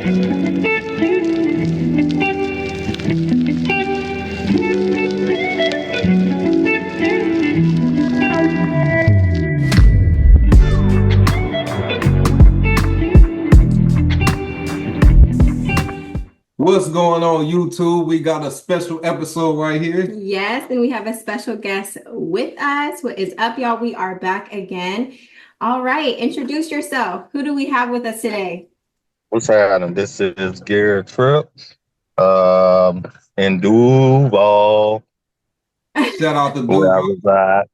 What's going on, YouTube? We got a special episode right here. Yes, and we have a special guest with us. What is up, y'all? We are back again. All right, introduce yourself. Who do we have with us today? What's happening? This is Gary Tripp, in Duval, Shout out to where I Duval. reside.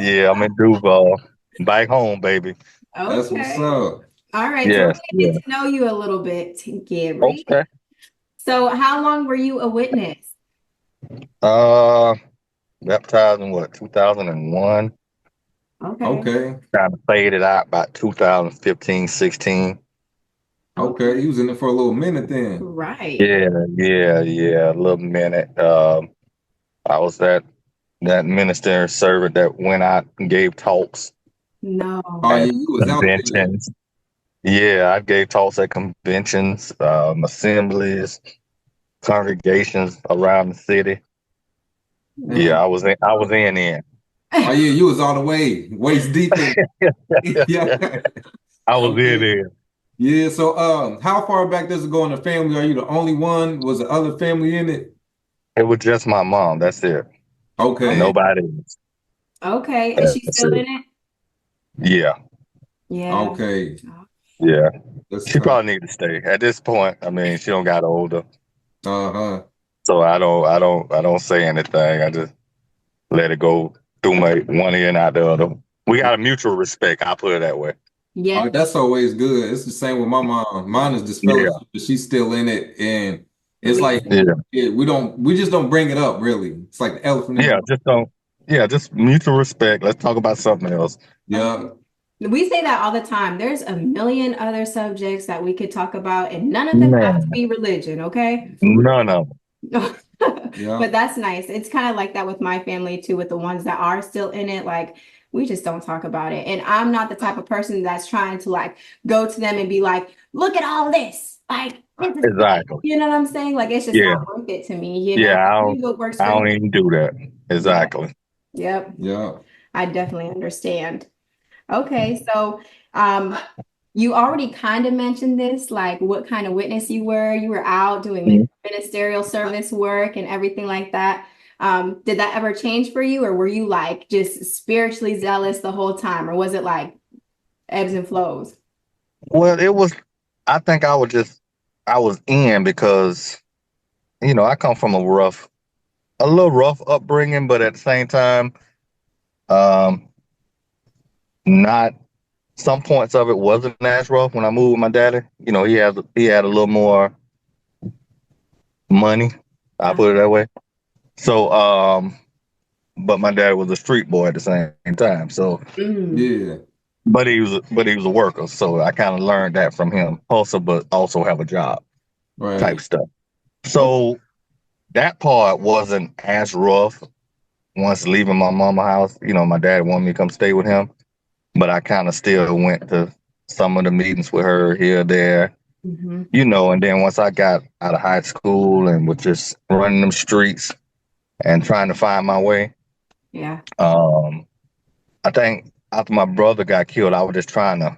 Yeah, I'm in Duval. Back home, baby. That's what's Okay. up. All right, so we're Yes, gonna yeah. get to know you a little bit, Gary. Okay. So, how long were you a witness? Baptized in what, 2001? Okay. Kind of faded out about 2015, 16. Okay. You was in it for a little minute then. Right. Yeah, a little minute. I was that minister servant that went out and gave talks No. Oh, yeah, at you was out there. conventions. Yeah, I gave talks at conventions, assemblies, congregations around the city. Yeah, I was in. Oh, yeah, you was all the way, waist deep in. Yeah. I was in Okay. there. Yeah, so how far back does it go in the family? Are you the only one? Was the other family in it? It was just my mom. That's it. Okay. Nobody else. Okay. Is she That's still it. in it? Yeah, Yeah. Okay. yeah. That's She probably need to stay at this point. I mean, she don't got older, uh-huh. so I don't say anything. I just let it go through my one ear and out the other. We got a mutual respect. I put it that way. Yeah. That's always good. It's the same with my mom. Mine is Yeah, disfellowship, but she's still in it, and it's like yeah, we just don't bring it up really. It's like the elephant in the yeah. room. Just don't. Yeah, just mutual respect. Let's talk about something else. Yeah. We say that all the time. There's a million other subjects that we could talk about, and none of them have to Man, be religion, okay? none of them. Yeah. But that's nice. It's kind of like that with my family too, with the ones that are still in it. Like, we just don't talk about it. And I'm not the type of person that's trying to like go to them and be like, look at all this. Like, this is Exactly. you know what I'm saying? Like, it's just Yeah, not worth it to me. You know, yeah. do what works I for don't you. even do that. Exactly. Yep. Yeah. I definitely understand. Okay, so you already kind of mentioned this, like what kind of witness you were. You were out doing ministerial service work and everything like that. Did that ever change for you, or were you like just spiritually zealous the whole time, or was it like ebbs and flows? Well, it was. I think I was in because I come from a little rough upbringing, but at the same time, um, not. Some points of it wasn't as rough when I moved with my daddy. He had a little more money. I put it that way. So, but my dad was a street boy at the same time. So, Yeah. but he was a worker. So I kind of learned that from him. Also, but also have a job type Right. stuff. So that part wasn't as rough once leaving my mama's house. My dad wanted me to come stay with him, but I kind of still went to some of the meetings with her here, there, Mhm. and then once I got out of high school and was just running them streets and trying to find my way, Yeah. I think after my brother got killed, I was just trying to,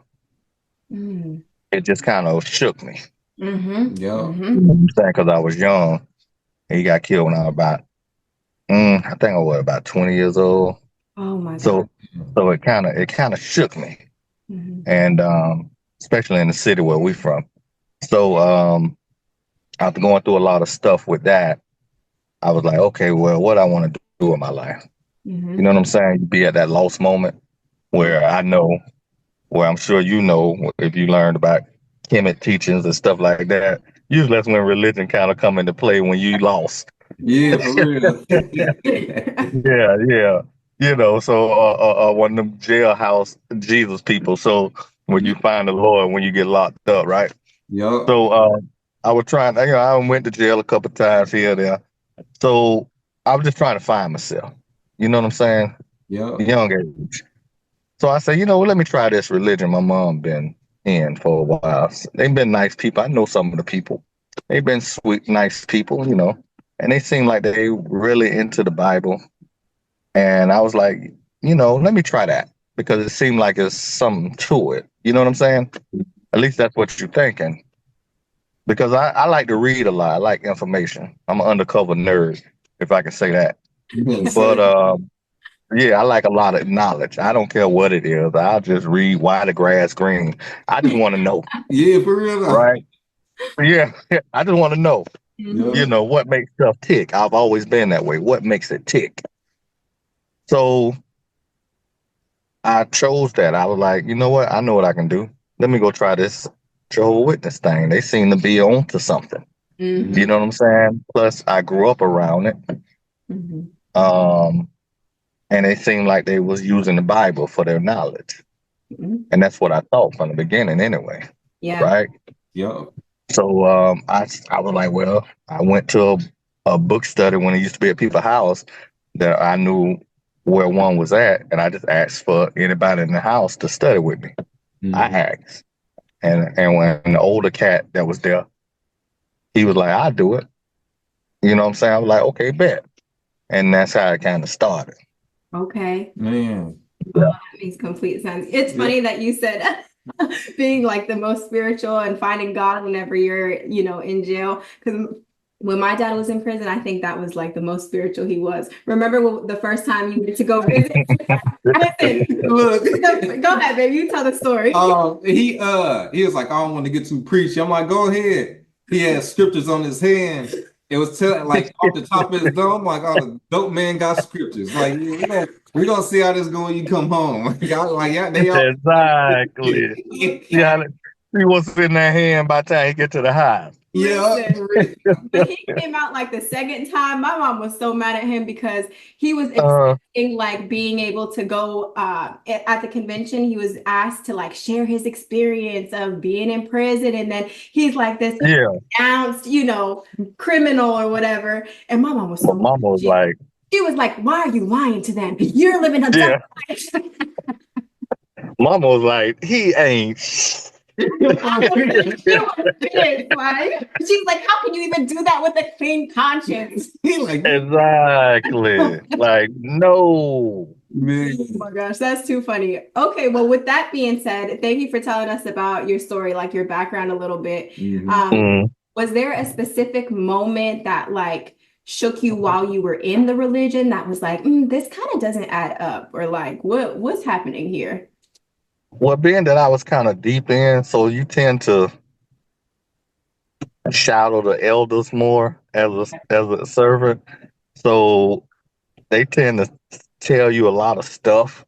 Mm. it just kind of shook me. Mm-hmm. Yeah. Mm-hmm. You know what I'm saying? Because I was young. He got killed when I was about, I think I was about 20 years old. Oh my God. So it kind of shook me. Mhm. And especially in the city where we from. So after going through a lot of stuff with that, I was like, okay, well, what I want to do in my life. Mhm. You know what I'm saying? You be at that lost moment where I'm sure if you learned about Kemet teachings and stuff like that, usually that's when religion kind of come into play when you lost. Yeah, for real. Yeah. So one of them jailhouse Jesus people. So when you find the Lord, when you get locked up, right? Yup. So I was trying, I went to jail a couple of times here and there. So I was just trying to find myself. You know what I'm saying? Yup. Young age. So I said, let me try this religion my mom been in for a while. They've been nice people. I know some of the people. They've been sweet, nice people, and they seem like they really into the Bible. And I was like, let me try that because it seemed like there's something to it. You know what I'm saying? At least that's what you're thinking. Because I like to read a lot. I like information. I'm an undercover nerd, if I can say that. But yeah, I like a lot of knowledge. I don't care what it is. I'll just read why the grass green. I just want to know. Yeah, for real. Right? Yeah, I just want to know. Mhm. What makes stuff tick. I've always been that way. What makes it tick? So I chose that. I was like, you know what? I know what I can do. Let me go try this Jehovah Witness thing. They seem to be on to something. Mhm. You know what I'm saying? Plus, I grew up around it. Mhm. Um, and it seemed like they was using the Bible for their knowledge. Mhm. And that's what I thought from the beginning anyway. Yeah. Right? Yo. So I was like, well, I went to a book study when it used to be at people's house that I knew where one was at, and I just asked for anybody in the house to study with me. I asked, and when the older cat that was there, he was like, "I'll do it." You know what I'm saying? I was like, "Okay, bet," and that's how it kind of started. Okay. Man. Oh, that makes complete sense. It's funny that you said being like the most spiritual and finding God whenever you're, in jail. Because when my dad was in prison, I think that was like the most spiritual he was. Remember the first time you went to go visit? Listen, Look. go ahead, baby. You tell the story. He was like, I don't want to get too preachy. I'm like, go ahead. He had scriptures on his hand. It was telling like off the top of his dome, like, oh, the dope man got scriptures. Like, yeah, we gonna see how this go when you come home. Like, yeah, they all Exactly. Yeah, see what's in that hand by the time he get to the house. yeah. When he came out like the second time, my mom was so mad at him because he was Uh, expecting like being able to go at the convention. He was asked to like share his experience of being in prison, and then he's like this yeah. announced, criminal or whatever. And my mom was My so mad. mama was like, She was like, "Why are you lying to them? You're living a double yeah. life." Mama was like, he ain't. She was pissed, like she's like, "How can you even do that with a clean conscience?" He like, Exactly. Like, no. man. Oh my gosh, that's too funny. Okay, well, with that being said, thank you for telling us about your story, like your background a little bit. Mm. Was there a specific moment that like shook you while you were in the religion that was like, this kind of doesn't add up, or like, what's happening here? Well, being that I was kind of deep in, so you tend to shadow the elders more as a servant. So they tend to tell you a lot of stuff.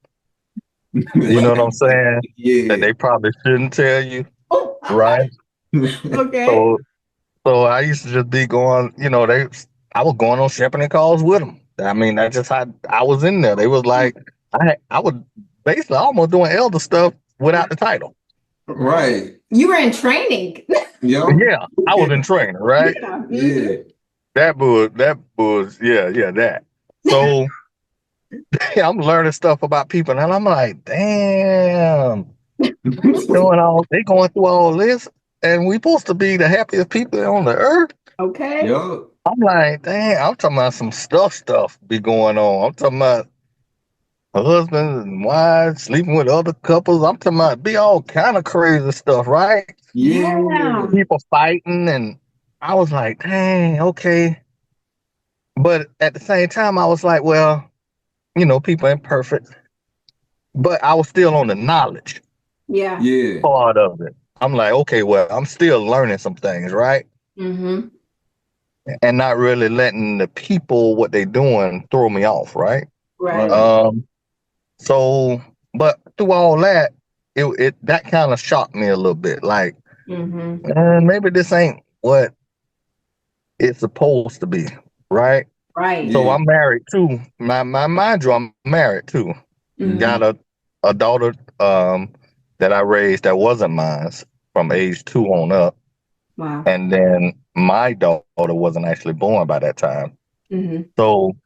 You know what I'm saying? That Yeah. they probably shouldn't tell you, Oh, right? okay. So so I used to just be going, I was going on shepherding calls with them. I mean, that's just how I was in there. They was like, I was basically almost doing elder stuff without the title. Right. You were in training. Yo. Yeah, I was in training, right? Yeah. Yeah. That was, yeah, that. So yeah, I'm learning stuff about people, and I'm like, damn, they going through all this, and we supposed to be the happiest people on the earth. Okay. Yo. I'm like, damn, I'm talking about some stuff be going on. I'm talking about husbands and wives sleeping with other couples. I'm talking about be all kind of crazy stuff, right? Yeah. People fighting, and I was like, dang, okay. But at the same time, I was like, well, people ain't perfect, but I was still on the knowledge Yeah. Yeah. part of it. I'm like, okay, well, I'm still learning some things, right? Mm-hmm. And not really letting the people what they doing throw me off, right? Right. Right. So, but through all that, it that kind of shocked me a little bit. Like, Mm-hmm. maybe this ain't what it's supposed to be, right? Right. So Yeah. I'm married too. My mind you, I'm married too. Mhm. Got a daughter that I raised that wasn't mine from age 2 on up, Wow. and then my daughter wasn't actually born by that time. Mm-hmm. So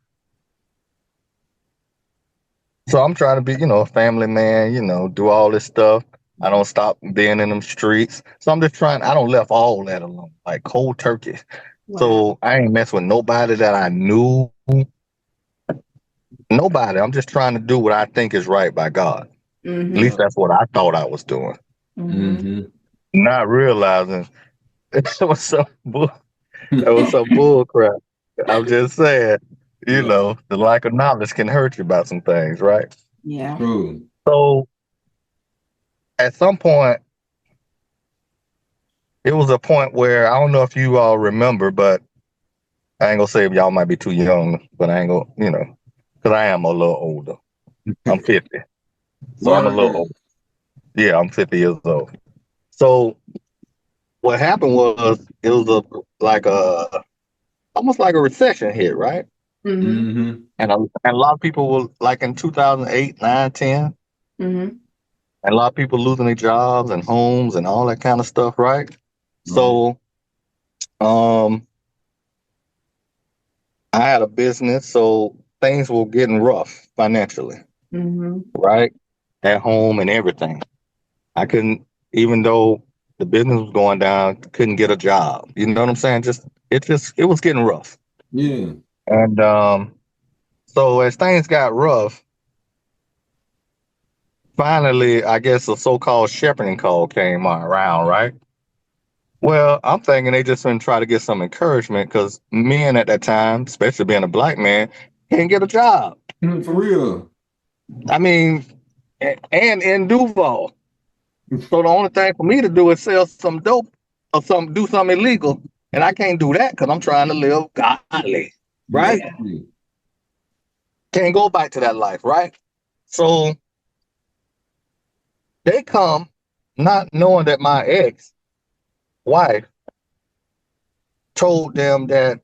I'm trying to be, a family man, do all this stuff. I don't stop being in them streets. So I'm just trying. I don't left all that alone, like cold turkey. Wow. So I ain't mess with nobody that I knew. Nobody. I'm just trying to do what I think is right by God. At least that's what I thought I was doing. Mm-hmm. Not realizing it was some bull crap. I'm just saying, Yeah. the lack of knowledge can hurt you about some things, right? Yeah. True. So at some point, it was a point where I don't know if you all remember, but I ain't gonna say y'all might be too young, but I ain't gonna, because I am a little older. I'm 50, so I'm a little Word. older. Yeah, I'm 50 years old. So what happened was it was almost like a recession hit, right? Mm-hmm. Mm-hmm. And a lot of people were like in 2008, 9, 10, Mm-hmm. and a lot of people losing their jobs and homes and all that kind of stuff, right? Right. So I had a business, so things were getting rough financially, Mm-hmm. right? At home and everything. I couldn't, even though the business was going down, couldn't get a job. You know what I'm saying? It was getting rough. Yeah. And so as things got rough, finally, I guess a so-called shepherding call came around, right? Well, I'm thinking they just gonna try to get some encouragement because men at that time, especially being a black man, can't get a job. For real. I mean, and in Duval. So the only thing for me to do is sell some dope or do something illegal, and I can't do that because I'm trying to live godly, right? Exactly. Can't go back to that life, right? So they come not knowing that my ex-wife told them that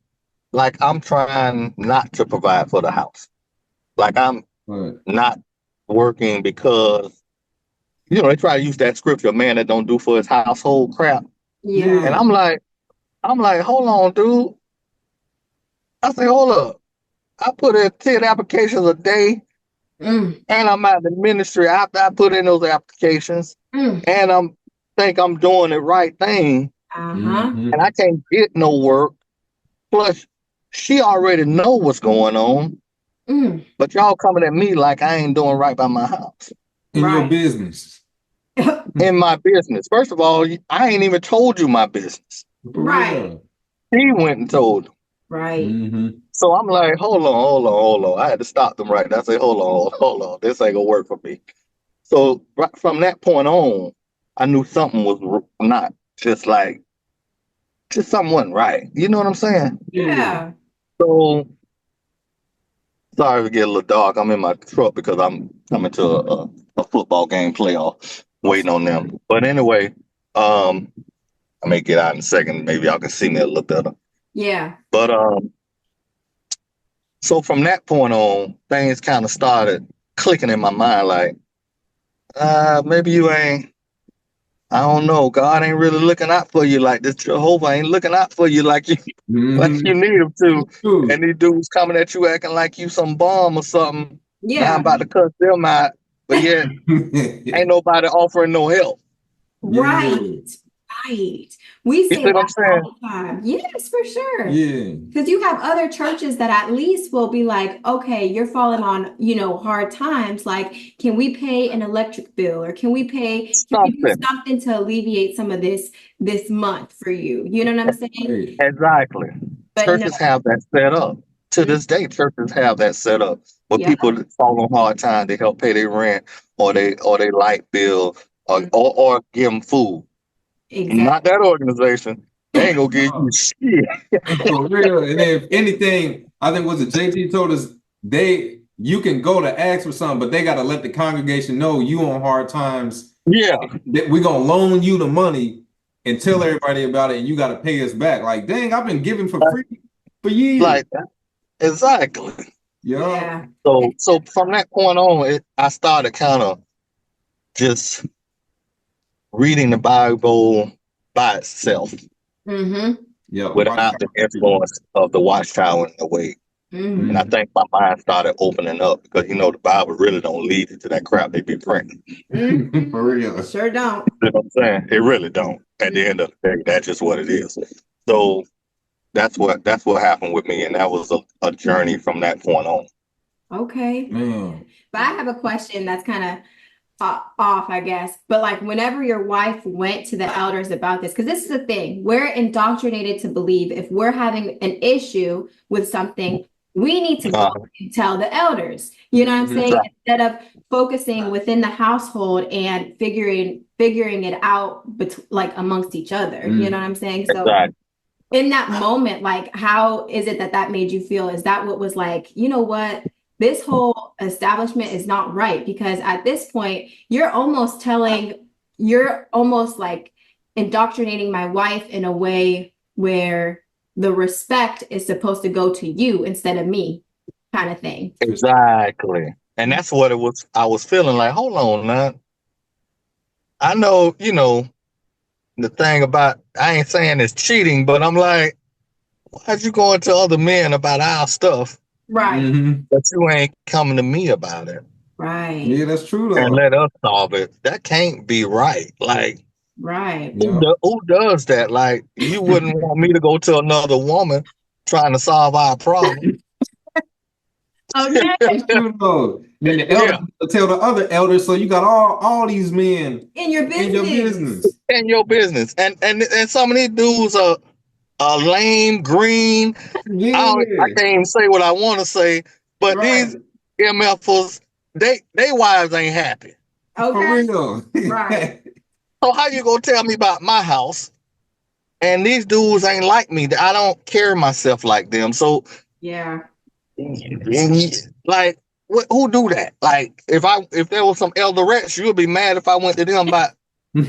like I'm trying not to provide for the house. Like I'm Right. not working because they try to use that scripture, a man that don't do for his household crap. Yeah. And I'm like, hold on, dude. I say, hold up. I put in 10 applications a day Mm. and I'm out of the ministry after I put in those applications Mm. and think I'm doing the right thing Uh-huh. Mm-hmm. and I can't get no work. Plus, she already know what's going on, Mm. but y'all coming at me like I ain't doing right by my house. In your Right. business. In my business. First of all, I ain't even told you my business. For Right. real. He went and told them. Right. Mm-hmm. So I'm like, hold on. I had to stop them right there. I said, hold on. This ain't gonna work for me. So right from that point on, I knew something was not just something wasn't right. You know what I'm saying? Yeah. So sorry to get a little dark. I'm in my truck because I'm coming to a football game playoff, waiting on them. But anyway, I may get out in a second. Maybe y'all can see me a little better. Yeah. But so from that point on, things kind of started clicking in my mind. Like, maybe you ain't. I don't know. God ain't really looking out for you like this. Jehovah ain't looking out for you like you Mm-hmm. need him to. True. And these dudes coming at you acting like you some bum or something. Now Yeah. I'm about to cuss them out, but yet ain't nobody offering no help. Right. Right. We You say see what I'm that saying? all the time. Yes, for sure. Yeah. Because you have other churches that at least will be like, okay, you're falling on, hard times. Like, can we pay an electric bill or can we do Something. something to alleviate some of this month for you? You know what I'm saying? Right. Exactly. But no. Churches have that set up. To this day, churches have that set up where Yeah. people that fall on hard time, they help pay their rent or they light bill or give them food. Exactly. Not that organization. They ain't gonna give you shit. For real. And if anything, I think was it JT told us you can go to ask for something, but they got to let the congregation know you on hard times. Yeah. We're gonna loan you the money and tell everybody about it, and you got to pay us back. Like, dang, I've been giving for free for years. Like that. Exactly. Yeah. So from that point on, I started kind of just reading the Bible by itself Mm-hmm. Yeah. without the influence of the Watchtower in a way. And I think my mind started opening up because the Bible really don't lead you to that crap they be praying. For real. Sure don't. You know what I'm saying? It really don't. At the end of the day, that's just what it is. So that's what happened with me, and that was a journey from that point on. Okay. Man. But I have a question that's kind of off, I guess. But like whenever your wife went to the elders about this, because this is the thing, we're indoctrinated to believe if we're having an issue with something, we need to go and tell the elders. You know what I'm saying? Instead of focusing within the household and figuring it out like amongst each other. You know what I'm saying? So in that moment, like how is it that made you feel? Is that what was like, you know what? This whole establishment is not right, because at this point, you're almost like indoctrinating my wife in a way where the respect is supposed to go to you instead of me, kind of thing. Exactly. And that's what it was. I was feeling like, hold on, man. I know, the thing about, I ain't saying it's cheating, but I'm like, why'd you going to other men about our stuff? Right. But you ain't coming to me about it. Right. Yeah, that's true though. And let us solve it. That can't be right. Like, right. Who does that? Like, you wouldn't want me to go to another woman trying to solve our problem. Okay. That's true though. Then the elders tell the other elders, so you got all these men in your business. In your business. And some of these dudes are lame, green. Yeah. I can't even say what I want to say, but these MFers, they wives ain't happy. Okay. For real. Right. So how you gonna tell me about my house? And these dudes ain't like me. I don't carry myself like them. So yeah. Like, who do that? Like, if there was some elderettes, you would be mad if I went to them about. You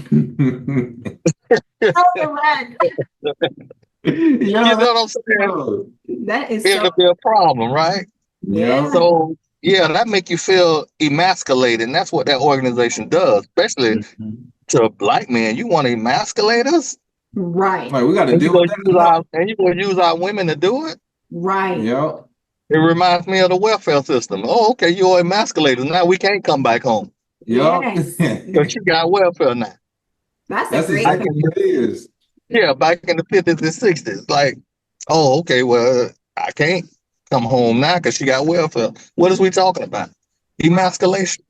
know what I'm saying? That is It'll be a problem, right? Yeah. So that make you feel emasculated, and that's what that organization does, especially to black men. You want to emasculate us, right? Like, we got to deal with that. And you gonna use our women to do it, right? Yep. It reminds me of the welfare system. Oh, okay, you're emasculated. Now we can't come back home. Yep. Because you got welfare now. That's exactly what it is. Yeah, back in the 50s and 60s. Like, oh, okay, well, I can't come home now because she got welfare. What is we talking about? Emasculation.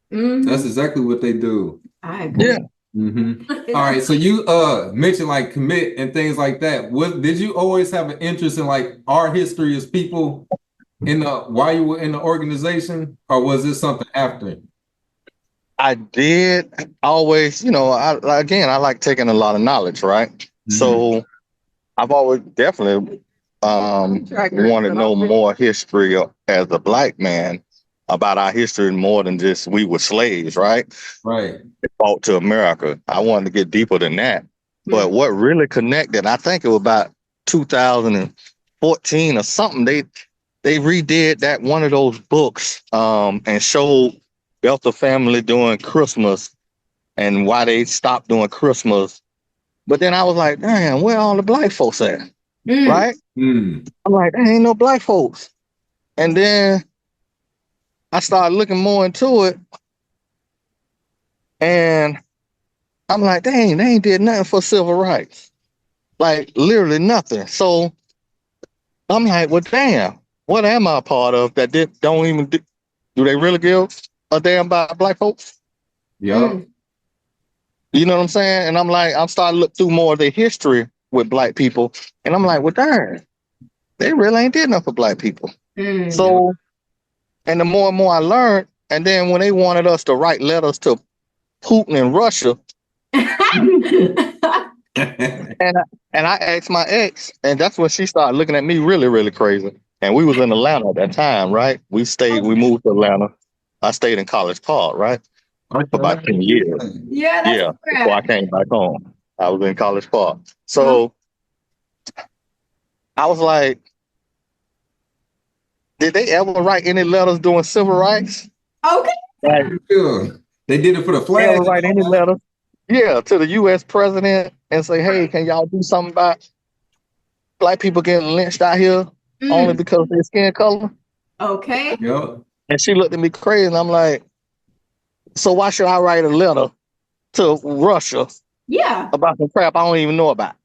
That's exactly what they do. I agree. Yeah. All right, so you mentioned like commit and things like that. Did you always have an interest in like our history as people while you were in the organization, or was this something after? I did always, I like taking a lot of knowledge, right? So I've always definitely wanted to know more history as a black man about our history, more than just we were slaves, right? Right. They fought to America. I wanted to get deeper than that. But what really connected, I think it was about 2014 or something, they redid that one of those books and showed Belter family doing Christmas and why they stopped doing Christmas. But then I was like, damn, where all the black folks at? Right? I'm like, there ain't no black folks. And then I started looking more into it. And I'm like, dang, they ain't did nothing for civil rights. Like, literally nothing. So I'm like, well, damn, what am I a part of that don't even do they really give a damn about black folks? Yeah. You know what I'm saying? And I'm like, I'm starting to look through more of the history with black people. And I'm like, well, darn, they really ain't did nothing for black people. So, and the more and more I learned, and then when they wanted us to write letters to Putin in Russia, and I asked my ex, and that's when she started looking at me really, really crazy. And we was in Atlanta at that time, right? We moved to Atlanta. I stayed in College Park, right? For about 10 years. Yeah, before I came back home. I was in College Park. So I was like, did they ever write any letters doing civil rights? Okay. Like, they did it for the flag. Ever write any letters? Yeah, to the U.S. president and say, hey, can y'all do something about black people getting lynched out here? only Mm, because of their skin color. okay. Yep. And she looked at me crazy, and I'm like, so why should I write a letter to Russia Yeah. about some crap I don't even know about?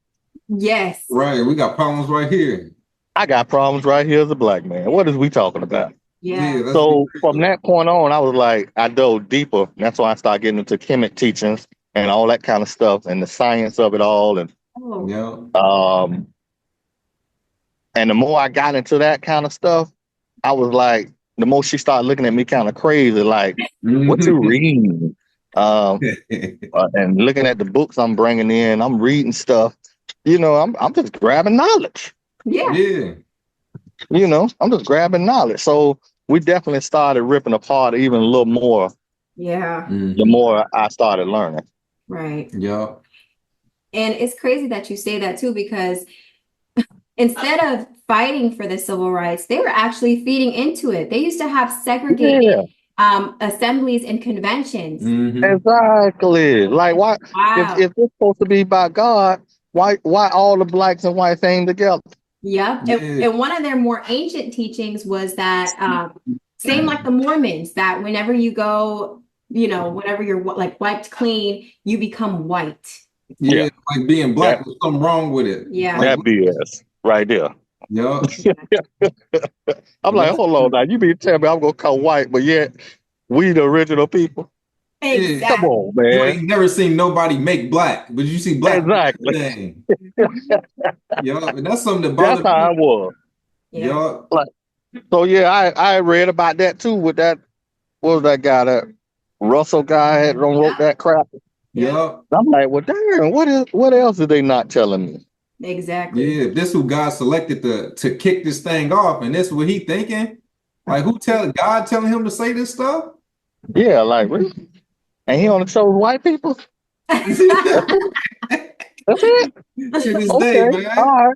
Yes. Right. We got problems right here. I got problems right here as a black man. What is we talking about? Yeah. Yeah, let's be So from real. that point on, I was like, I dove deeper. That's why I started getting into chemic teachings and all that kind of stuff and the science of it all. Oh, Yep. And the more I got into that kind of stuff, I was like, the more she started looking at me kind of crazy, like, what you reading? And looking at the books I'm bringing in, I'm reading stuff. I'm just grabbing knowledge. yeah. Yeah. I'm just grabbing knowledge. So we definitely started ripping apart even a little more Yeah. the more I started learning. Right. Yep. And it's crazy that you say that too, because instead of fighting for the civil rights, they were actually feeding into it. They used to have segregated Yeah, assemblies and conventions. Mm-hmm. exactly. Like, why, if Wow. it's supposed to be by God, why all the blacks and whites ain't together? Yep. Yeah. And one of their more ancient teachings was that same like the Mormons, that whenever you go, whenever you're like wiped clean, you become white. Yeah, Yeah. Like being that black, there's something wrong with it. Yeah. Like, that BS right there. yep. I'm like, That's hold on now, you mean to tell me I'm gonna come white, but yet we the original people? yeah. Come Exactly. on, You man. ain't never seen nobody make black, but you see black make Exactly. everything. Yup. And that's something that That's bothered how me. I was. Yeah. Yup. Like, so yeah, I read about that too with that. What was that guy, that Russell guy had wrote that crap? Yeah. Yup. I'm like, well, damn, what else are they not telling me? Exactly. Yeah. If this who God selected to kick this thing off, and this what he thinking. Like who tell God telling him to say this stuff? Yeah, like, really? And he only chose white people? That's To it? That's it? this day, Okay, all man. right.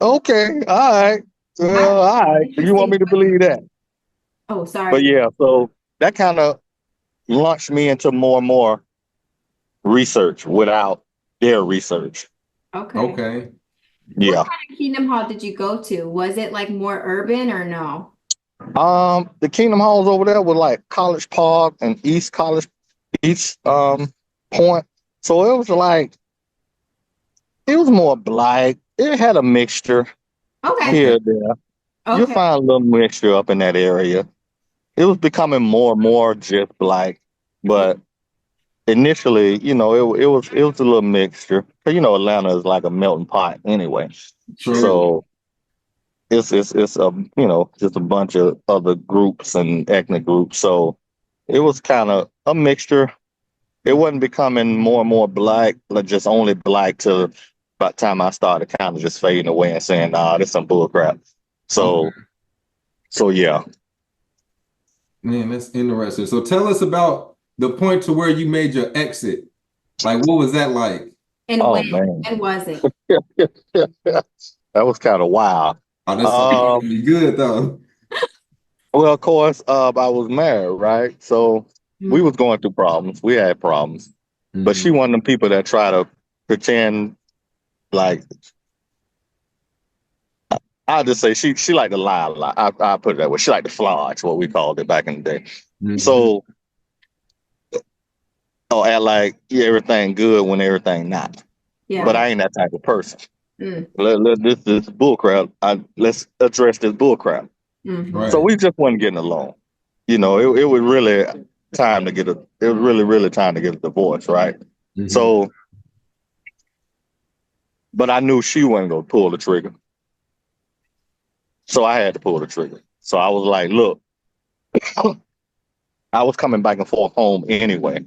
Okay, all right. All right. You want Interesting. me to believe that? Oh, But sorry. yeah, so that kind of launched me into more and more research without their research. Okay. Okay. What Yeah. kind of Kingdom Hall did you go to? Was it like more urban or no? The Kingdom Halls over there were like College Park and East Point. So it was more black. It had a mixture Okay. here and there. You Okay. find a little mixture up in that area. It was becoming more and more just black, but initially, it was a little mixture. But Atlanta is like a melting pot anyway. True. True. So it's just a bunch of other groups and ethnic groups. So it was kind of a mixture. It wasn't becoming more and more black, like just only black till by the time I started kind of just fading away and saying, nah, this some bull crap. So Okay. so yeah. Man, that's interesting. So tell us about the point to where you made your exit. Like, what was that like? And Oh when? man. When was it? That was kind of wild. Oh, this sounds Um, really good though. well, of course, I was married, right? So we Mm. was going through problems. We had problems, but she Mhm. one of them people that try to pretend like, I just say she liked to lie a lot. I put it that way. She liked to flodge, what we called it back in the day. Mhm. So, act like everything good when everything not. Yeah. But I ain't that type of person. Mm. This bull crap. Let's address this bull crap. Mhm. Right. So we just wasn't getting along. It was really time to get a. It was really time to get a divorce, right? Mhm. So, but I knew she wasn't gonna pull the trigger, so I had to pull the trigger. So I was like, look, I was coming back and forth home anyway.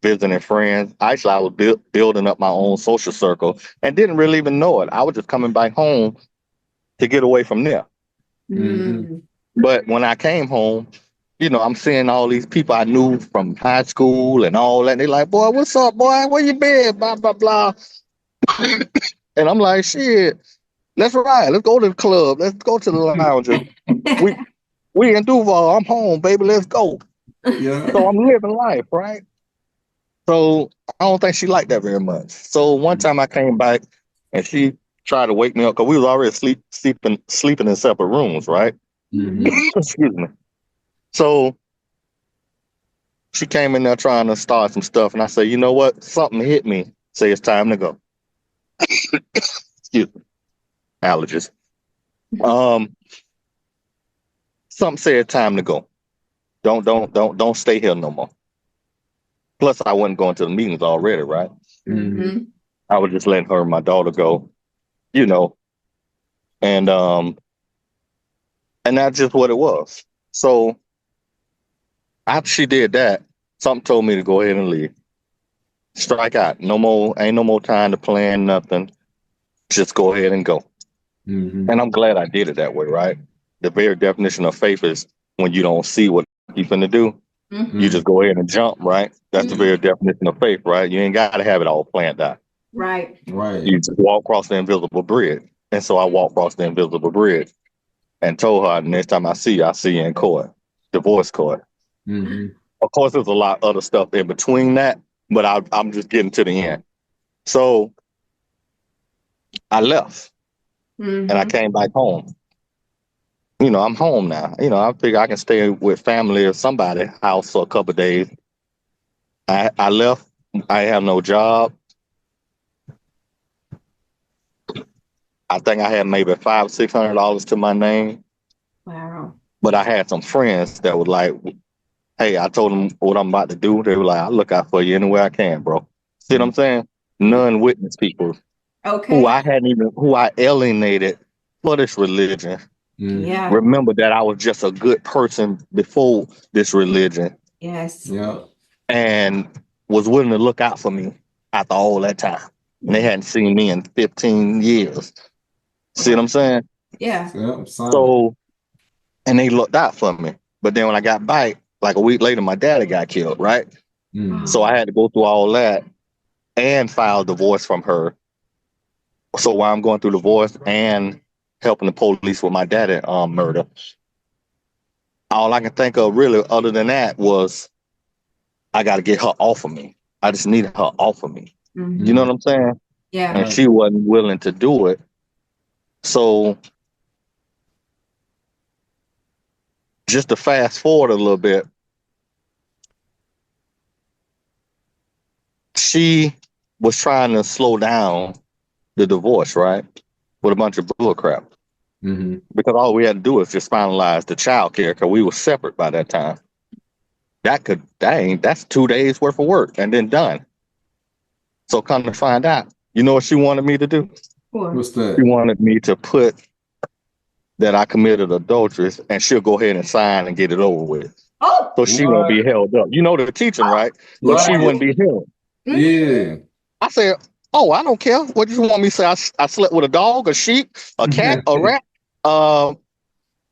Visiting friends. Actually, I was building up my own social circle and didn't really even know it. I was just coming back home to get away from there. Mm. But when I came home, I'm seeing all these people I knew from high school and all that. And they're like, boy, what's up, boy? Where you been? Blah, blah, blah. And I'm like, shit, let's ride. Let's go to the club. Let's go to the lounge. We we in Duval. I'm home, baby. Let's go. Yeah. So I'm living life, right? So I don't think she liked that very much. So one time I came back and she tried to wake me up because we was already sleeping in separate rooms, right? Excuse me. So she came in there trying to start some stuff, and I said, you know what? Something hit me. Say it's time to go. Excuse me. Allergies. Something said time to go. Don't stay here no more. Plus, I wasn't going to the meetings already, right? I was just letting her and my daughter go, you know, and that's just what it was. So after she did that, something told me to go ahead and leave. Strike out. No more, ain't no more time to plan nothing. Just go ahead and go. And I'm glad I did it that way, right? The very definition of faith is when you don't see what you're finna do, you just go ahead and jump, right? That's the very definition of faith, right? You ain't got to have it all planned out. Right. You just walk across the invisible bridge. And so I walked across the invisible bridge and told her, next time I see you in court, divorce court. Of course, there's a lot of other stuff in between that, but I'm just getting to the end. So I left and I came back home. You know, I'm home now. You know, I figure I can stay with family or somebody house for a couple of days. I left. I have no job. I think I had maybe $500-600 to my name. Wow. But I had some friends that were like, hey, I told them what I'm about to do. They were like, I'll look out for you anywhere I can, bro. See what I'm saying? Non-witness people. Okay. Who I alienated for this religion. Yeah. Remember that I was just a good person before this religion. Yes. Yeah. And was willing to look out for me after all that time. And they hadn't seen me in 15 years. See what I'm saying? Yeah. So, and they looked out for me. But then when I got back, like a week later, my daddy got killed, right? So I had to go through all that and file divorce from her. So while I'm going through divorce and helping the police with my daddy murder, all I can think of really other than that was I got to get her off of me. I just needed her off of me. You know what I'm saying? Yeah. And she wasn't willing to do it. So just to fast forward a little bit, she was trying to slow down the divorce, right? With a bunch of bull crap. Because all we had to do was just finalize the child care because we were separate by that time. That's 2 days worth of work and then done. So come to find out, you know what she wanted me to do? What's that? She wanted me to put that I committed adultery and she'll go ahead and sign and get it over with. Oh. So she won't be held up. You know the teaching, right? But she wouldn't be held. Yeah. I said, oh, I don't care. What you want me to say? I slept with a dog, a sheep, a cat, a rat,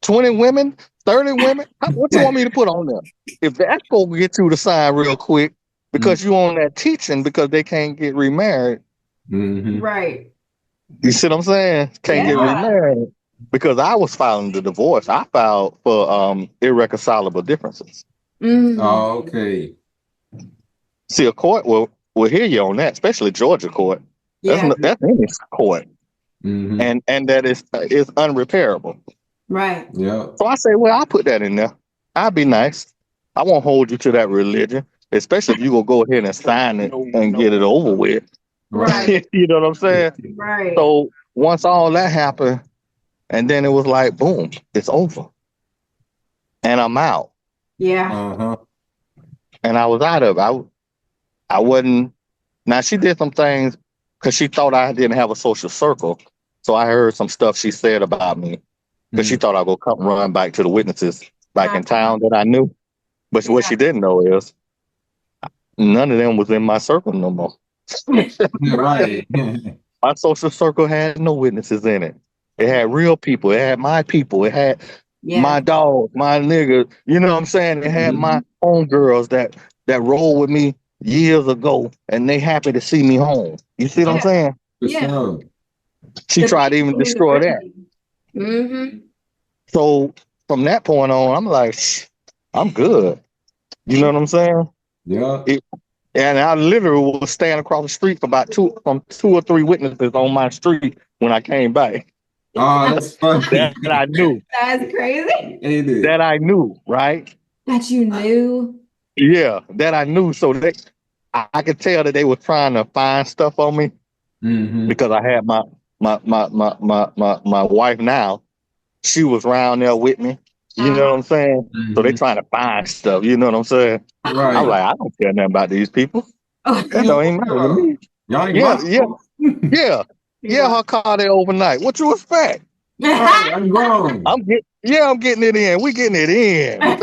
20 women, 30 women. What you want me to put on there? If that's going to get you to sign real quick because you on that teaching because they can't get remarried. Right. You see what I'm saying? Can't get remarried because I was filing the divorce. I filed for irreconcilable differences. Oh, okay. See, a court will hear you on that, especially Georgia court. Yeah. That's any court. And that is unrepairable. Right. Yeah. So I say, well, I'll put that in there. I'll be nice. I won't hold you to that religion, especially if you will go ahead and sign it and get it over with. Right. You know what I'm saying? Right. So once all that happened, and then it was like, boom, it's over. And I'm out. Yeah. And I was out of it. I wasn't. Now, she did some things because she thought I didn't have a social circle. So I heard some stuff she said about me because she thought I'd go come run back to the witnesses back in town that I knew. But what she didn't know is none of them was in my circle no more. Right. My social circle had no witnesses in it. It had real people. It had my people. It had my dog, my nigga. You know what I'm saying? It had my own girls that rolled with me years ago, and they happy to see me home. You see what I'm saying? Yeah. She tried to even destroy that. So from that point on, I'm like, I'm good. You know what I'm saying? Yeah. And I literally was standing across the street from two or three witnesses on my street when I came back. Oh, that's funny. That I knew. That's crazy. Ain't it? That I knew, right? That you knew. Yeah, that I knew. So I could tell that they were trying to find stuff on me because I had my wife now. She was around there with me. You know what I'm saying? So they trying to find stuff. You know what I'm saying? Right. I'm like, I don't care nothing about these people. Oh, That don't even matter to me. Y'all ain't Yeah, my yeah, fault. yeah. Yeah, her car there overnight. What you expect? Right, I'm grown. I'm getting it in. We getting it in. I'm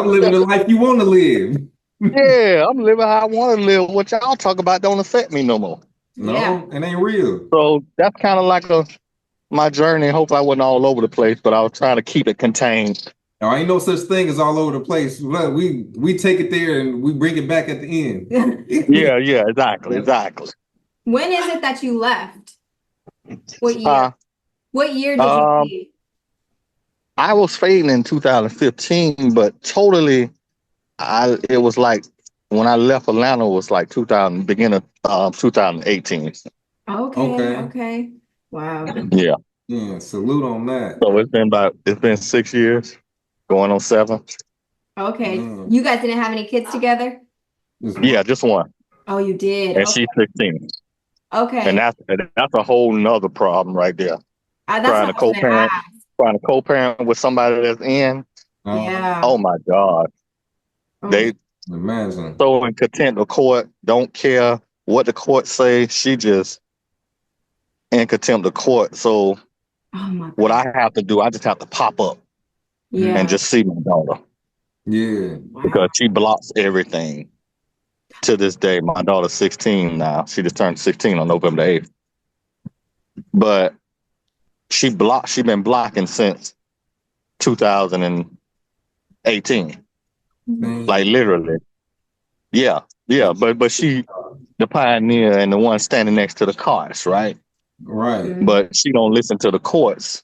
living the life you want to live. Yeah, I'm living how I want to live. What y'all talk about don't affect me no more. Yeah. No, it ain't real. So that's kind of like my journey. Hopefully I wasn't all over the place, but I was trying to keep it contained. No, ain't no such thing as all over the place. We take it there and we bring it back at the end. Yeah, exactly. When is it that you left? What year? What year did you leave? I was fading in 2015, but totally, it was like when I left Atlanta was like beginning of 2018. Okay. Wow. Yeah. Yeah, salute on that. So it's been 6 years, going on 7. Okay. You guys didn't have any kids together? Yeah, just one. Oh, you did. And she's 16. Okay. And that's a whole nother problem right there. That's Trying what to I was gonna ask. trying to co-parent with somebody that's in. Yeah. Oh my God. They imagine so in contempt of court, don't care what the court say. She just in contempt of court. So what I have to do, I just have to pop up and just see my daughter. Yeah. Because she blocks everything. To this day, my daughter's 16 now. She just turned 16 on November 8th. But she been blocking since 2018. Like literally. Yeah. But she the pioneer and the one standing next to the carts, right? Right. But she don't listen to the courts.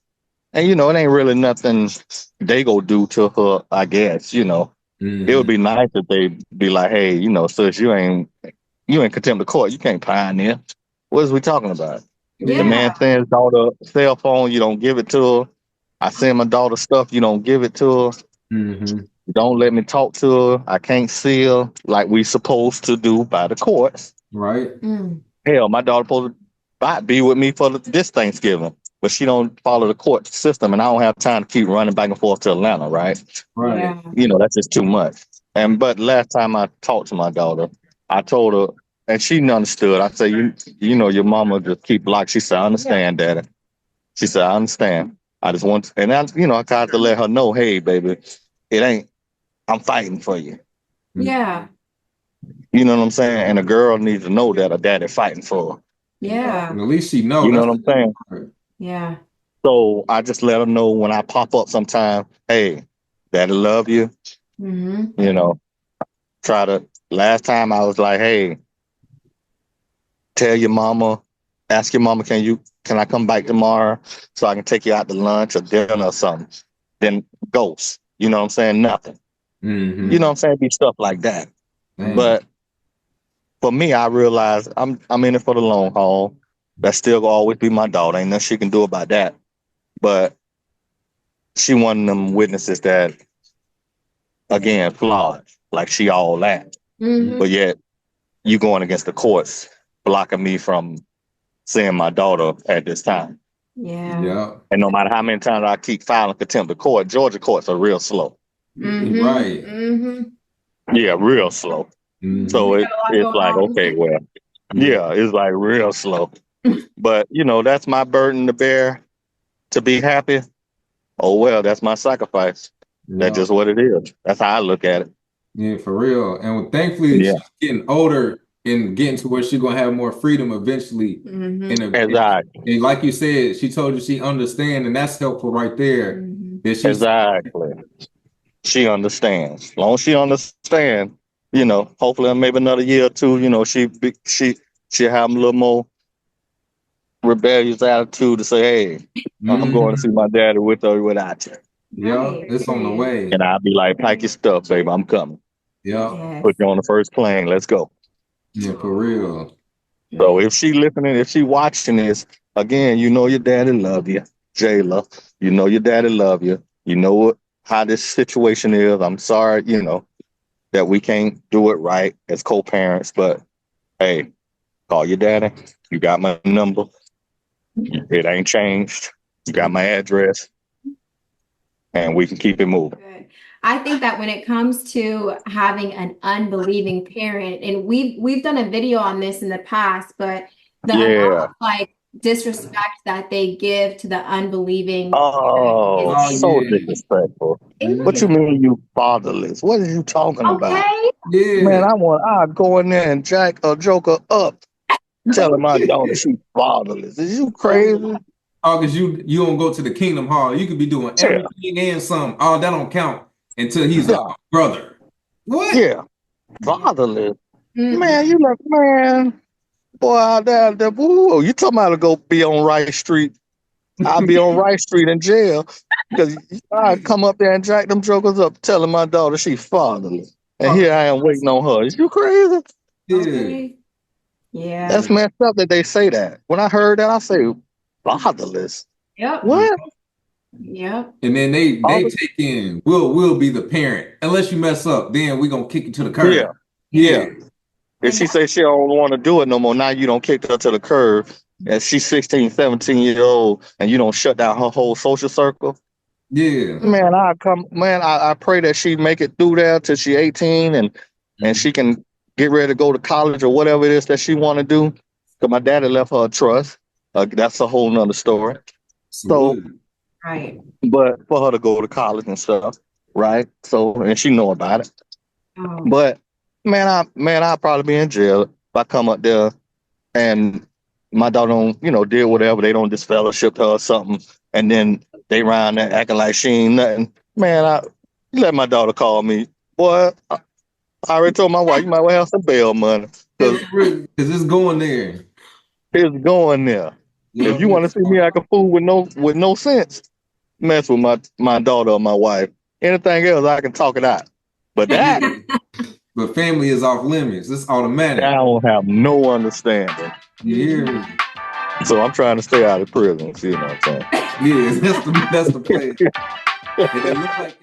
And it ain't really nothing they go do to her, I guess, It would be nice if they be like, hey, sis, you ain't contempt of court. You can't pioneer. What is we talking about? The man sends daughter cell phone, you don't give it to her. I send my daughter stuff, you don't give it to her. You don't let me talk to her. I can't see her like we supposed to do by the courts. Right. Hell, my daughter supposed to be with me for this Thanksgiving, but she don't follow the court system, and I don't have time to keep running back and forth to Atlanta, right? Right. That's just too much. But last time I talked to my daughter, I told her, and she understood. I said, your mama just keep blocking. She said, I understand, Daddy. She said, I understand. I just want to, and I tried to let her know, hey, baby, it ain't, I'm fighting for you. Yeah. You know what I'm saying? And a girl needs to know that her daddy fighting for her. Yeah. And at least she knows. You know what I'm saying? Yeah. So I just let her know when I pop up sometime, hey, daddy love you. Try to, last time I was like, hey, tell your mama, ask your mama, can I come back tomorrow so I can take you out to lunch or dinner or something? Then ghost. You know what I'm saying? Nothing. You know what I'm saying? Be stuff like that. But for me, I realized I'm in it for the long haul. That still gonna always be my daughter. Ain't nothing she can do about that. But she one of them witnesses that, again, flawed. Like she all that. But yet you going against the courts, blocking me from seeing my daughter at this time. Yeah. And no matter how many times I keep filing contempt of court, Georgia courts are real slow. Right. Yeah, real slow. So it's like, okay, well, yeah, it's like real slow. But that's my burden to bear, to be happy. Oh well, that's my sacrifice. That's just what it is. That's how I look at it. Yeah, for real. And thankfully, she's getting older and getting to where she's gonna have more freedom eventually. Exactly. And like you said, she told you she understands, and that's helpful right there. That Exactly. She understands. As long as she understands, hopefully maybe another year or two, she'll have a little more rebellious attitude to say, hey, I'm going to see my daddy with or without you. Yeah, it's on the way. And I'll be like, pack your stuff, baby. I'm coming. Yeah. Put you on the first plane. Let's go. Yeah, for real. So if she listening, if she watching this, again, you know your daddy love you, Jayla. You know your daddy love you. You know how this situation is. I'm sorry, that we can't do it right as co-parents, but hey, call your daddy. You got my number. It ain't changed. You got my address, and we can keep it moving. Good. I think that when it comes to having an unbelieving parent, and we've done a video on this in the past, but the amount of like disrespect that they give to the unbelieving Oh, parent is so yeah. disrespectful. it What is. you mean you fatherless? What are you talking about? Okay. Man, Yeah. I go in there and jack a joker up, telling my daughter she's fatherless. Is you crazy? August, you don't go to the Kingdom Hall. You could be doing Yeah, everything and some. Oh, that don't count until he's a yeah, brother. What? yeah. Fatherless. Mm-mm. Man, you look, man, boy, out there, woo, you talking about to go be on Rice Street. I'll be on Rice Street in jail because I come up there and jack them jokers up, telling my daughter she's fatherless. And here I am waiting on her. Is you crazy? Yeah. Okay. Yeah. That's messed up that they say that. When I heard that, I say, fatherless. Yep. What? Yep. And then they All the- take in, we'll be the parent. Unless you mess up, then we're gonna kick you to the curb. yeah, Yeah. yeah. If she say she don't want to do it no more, now you don't kick her to the curb. And she's 16, 17 years old, and you don't shut down her whole social circle. Yeah. Man, I pray that she make it through there till she 18 and she can get ready to go to college or whatever it is that she want to do. Because my daddy left her a trust. That's a whole nother story. So, Absolutely. Right. but for her to go to college and stuff, right? So, and she know about it. Oh. But I'll probably be in jail if I come up there and my daughter don't, did whatever. They don't disfellowship her or something, and then they around there acting like she ain't nothing. Man, you let my daughter call me. Boy, I already told my wife, you might well have some bail money. Because Because it's going there. it's going there. You If you want to see me act a fool with no sense, mess with my daughter or my wife. Anything else, I can talk it out. But that, But family is off limits. It's automatic. I don't have no understanding. You hear me? So I'm trying to stay out of prison. You know what I'm saying? Yeah, that's the play. And it looks like